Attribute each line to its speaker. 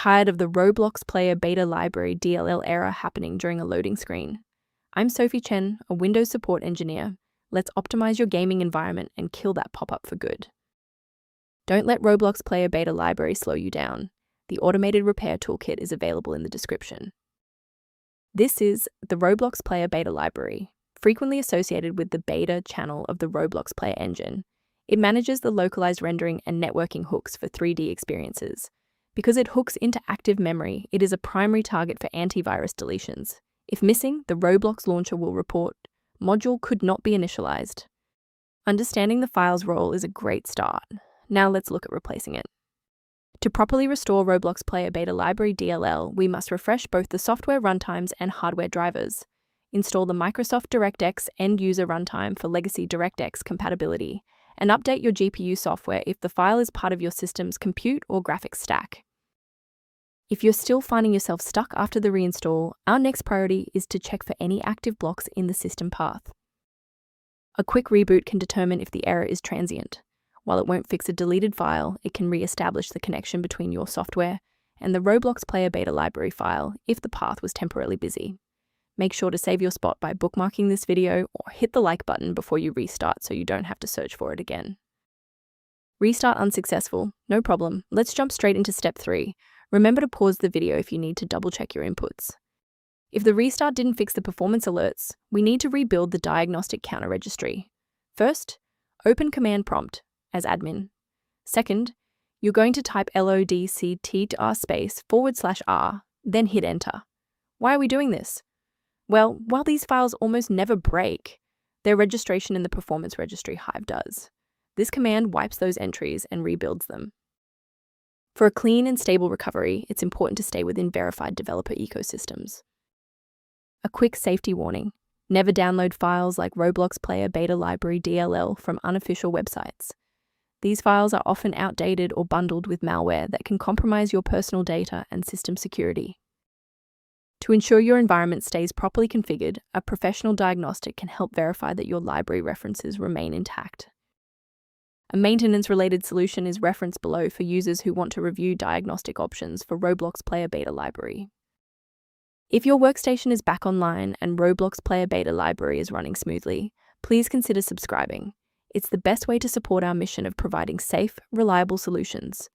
Speaker 1: Tired of the Roblox Player Beta Library DLL error happening during a loading screen? I'm Sophie Chen, a Windows support engineer. Let's optimize your gaming environment and kill that pop-up for good. Don't let Roblox Player Beta Library slow you down. The automated repair toolkit is available in the description. This is the Roblox Player Beta Library, frequently associated with the beta channel of the Roblox Player engine. It manages the localized rendering and networking hooks for 3D experiences. Because it hooks into active memory, it is a primary target for antivirus deletions. If missing, the Roblox launcher will report, "Module could not be initialized." Understanding the file's role is a great start. Now let's look at replacing it. To properly restore Roblox Player Beta Library DLL, we must refresh both the software runtimes and hardware drivers. Install the Microsoft DirectX end-user runtime for legacy DirectX compatibility, and update your GPU software if the file is part of your system's compute or graphics stack. If you're still finding yourself stuck after the reinstall, our next priority is to check for any active blocks in the system path. A quick reboot can determine if the error is transient. While it won't fix a deleted file, it can re-establish the connection between your software and the Roblox Player Beta Library file if the path was temporarily busy. Make sure to save your spot by bookmarking this video or hit the like button before you restart so you don't have to search for it again. Restart unsuccessful? No problem. Let's jump straight into step 3. Remember to pause the video if you need to double-check your inputs. If the restart didn't fix the performance alerts, we need to rebuild the Diagnostic counter registry. First, open command prompt as admin. Second, you're going to type lockt/r, then hit enter. Why are we doing this? Well, while these files almost never break, their registration in the performance registry Hive does. This command wipes those entries and rebuilds them. For a clean and stable recovery, it's important to stay within verified developer ecosystems. A quick safety warning: never download files like Roblox Player Beta Library DLL from unofficial websites. These files are often outdated or bundled with malware that can compromise your personal data and system security. To ensure your environment stays properly configured, a professional diagnostic can help verify that your library references remain intact. A maintenance-related solution is referenced below for users who want to review diagnostic options for Roblox Player Beta Library. If your workstation is back online and Roblox Player Beta Library is running smoothly, please consider subscribing. It's the best way to support our mission of providing safe, reliable solutions.